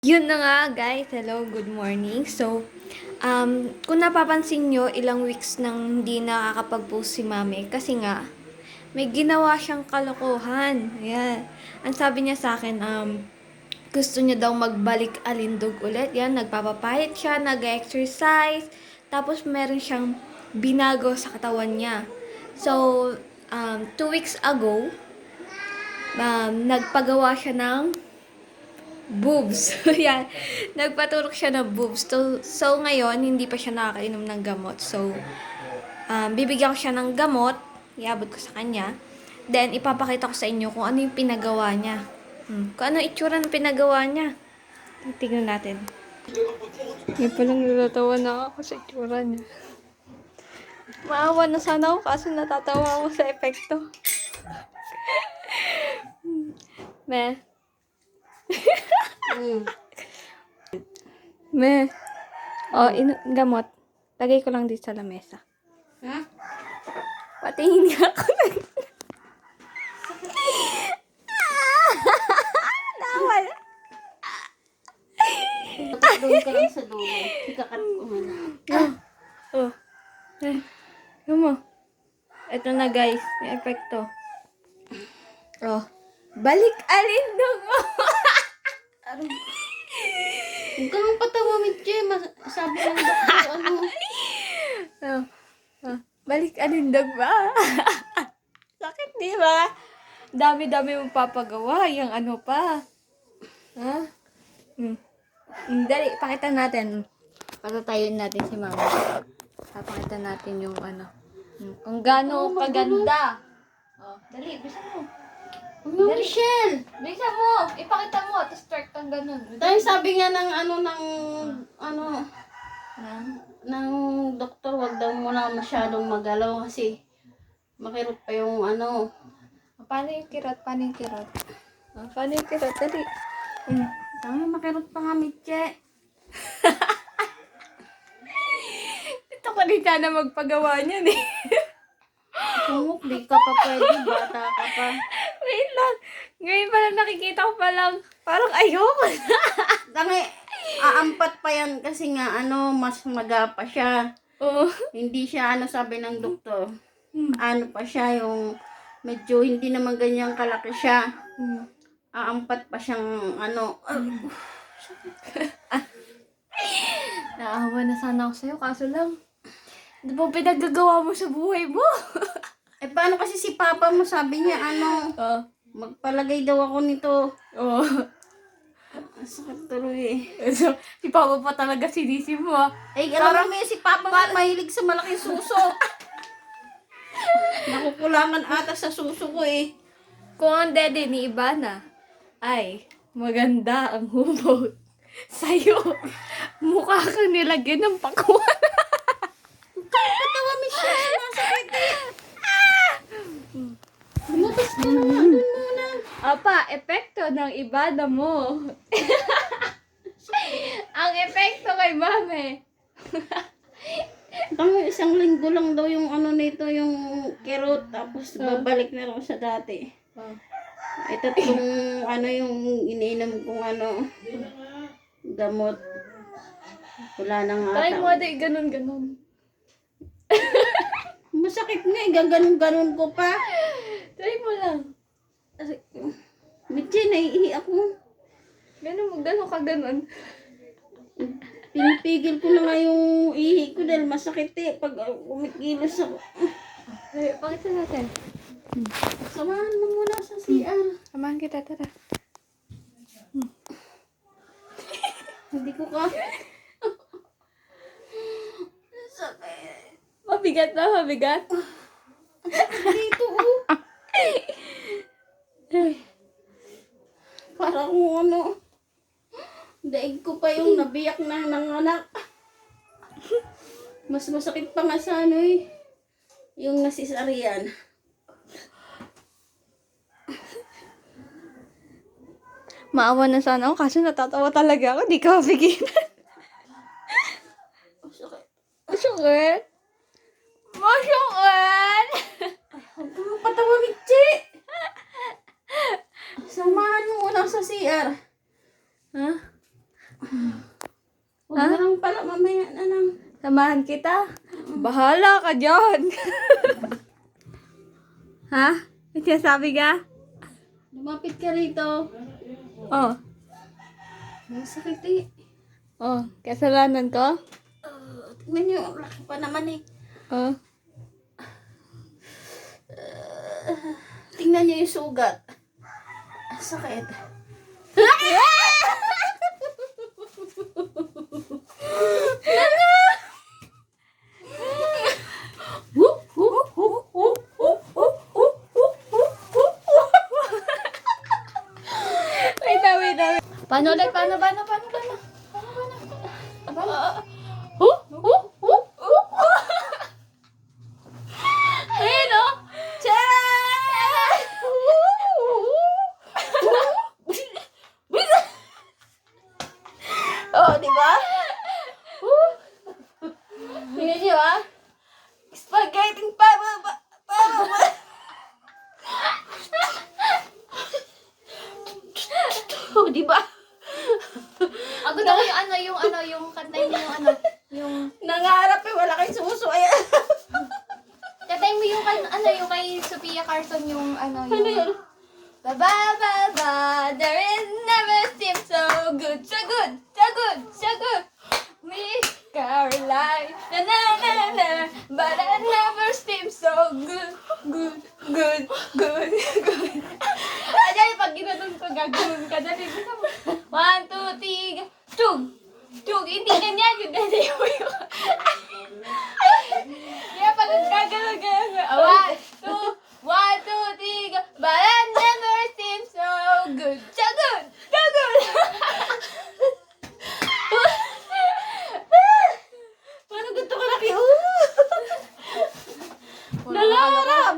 Yun na nga guys, hello, good morning. So, kung napapansin nyo, ilang weeks nang hindi nakakapag-post si Mami kasi nga, may ginawa siyang kalokohan. Ayan. Ang sabi niya sa akin, gusto niya daw magbalik alindog ulit. Yan, nagpapapayat siya, nag-exercise, tapos meron siyang binago sa katawan niya. So, 2 weeks ago, nagpagawa siya ng boobs. Yan. Nagpaturok siya ng boobs. So, ngayon, hindi pa siya nakakainom ng gamot. So, bibigyan ko siya ng gamot. Iabot ko sa kanya. Then, ipapakita ko sa inyo kung ano yung pinagawa niya. Kung ano itsura ng pinagawa niya. Tingnan natin. Ngayon palang natatawa na ako sa itsura niya. Maawa na sana ako kaso natatawa ako sa epekto. Me. Me. Gamot. Lagay ko lang dito sa lamesa. Ha? Patingin nga ako ng... Nawala. Doon ka lang sa dulo. Ikakat ko man. Oh. Yun mo. Ito na guys. Yung epekto. Oh. Balik alindog mo. Huwag kang patawa, Mitche. Sabi ng doktor, ano. Balik alindog ba? Sakit di ba? Dami-dami mong papagawa. Yung ano pa. Ha? Dali, pakita natin. Patatayin natin si Mama. Papakita natin yung ano. Kung gaano kaganda. Oh, dali, bisa mo. Ano, Michelle? Bisa mo. Ipakita mo. Tapos start kang ganun. Dahil sabi nga ng Na? ng doktor, wag daw muna masyadong magalaw kasi makirot pa yung ano. Paano yung kirot? Paano yung kirot? Paano yung kirot? Dali. Tama, makirot pa nga, Mitche. Ito ka rin sana magpagawa niyan eh. Sumuk, di ka pa pwede, bata ka pa. Wait lang. Ngayon pa lang nakikita ko pa lang. Parang ayoko na. Tangi, aampat pa yan kasi nga mas magapa siya. Oo. Hindi siya sabi ng doktor. Ano pa siya yung medyo hindi naman ganyang kalaki siya. Aampat pa siyang Naawa na sana ako sa'yo. Kaso lang, di ba pinagagawa mo sa buhay mo? Eh paano kasi si papa mo sabi niya Oo. magpalagay daw ako nito. Oo. Sakit tuloy eh. So, si Papa pa talaga sinisip mo ah. Eh alam mo si papa mo mahilig sa malaking suso. Nakukulangan ata sa suso ko eh. Kung ang dede ni Ivana ay maganda ang humot sa'yo, mukha kang nilagyan ng pakuan. Patawa, Michelle, masakit eh. Bumatas ka na nga dun muna. Apa, epekto ng Ivana mo. Ang epekto kay Mame. Isang linggo lang daw yung nito, yung kirot, tapos babalik na raw sa dati. Ay, tatlong yung iniinom kong gamot. Wala na nga. Try mo ate, ganun. Masakit nga eh, gaganon-ganon ko pa. Try mo lang. Mitche, naiihi ako. Ganun ka ganun. Pinipigil ko na nga yung ihi ko dahil masakit eh pag kumikilos ako. Ay, pakita natin. Samahan mo muna sa CR. Samahan kita, tara. Hindi ko ka. Sakit. Mabigat na, mabigat. Dito oh. Parang daig ko pa yung nabiyak na nanganak. Mas masakit pa nga sa yung nasisarian. Maawa na sana ako kaso natatawa talaga ako. Di ka mapigilan. Masakit. Masukit. Masukit. Huwag kang patawa, Mitche. Samahan mo muna sa CR. Ha? mamaya na lang. Samahan kita? Bahala ka dyan. Ha? May sinasabi ka? Lumapit ka rito. Oh. Masakit eh. Oh, kasalanan ko? Tingnan niyo, laki pa naman eh. Oh. Tingnan niyo yung sugat. Ang sakit. Wait na. Paano ulit? Paano? Ayun o! Oh, di ba? Tingnan niyo ah. Spaghetti pa. Oh, di ba? Ako daw yung kantay mo yung Nangarap eh, wala kayong suso. Ayan. kantay mo yung yung kay Sophia Carson yung Ano yun? Ba ba ba ba, there is never seems so good. Miss Caroline, na na na na, but I never seem so good. Dali, pag ginanong ko, gagawin ka. Dali, gusto mo. 1, 2, 3, tug. Hindi ganyan, yung dali mo yun. Kaya pag gagawin. 1, 2, 3, but I never seem so good. Paano ganito kalaki? Nangarap!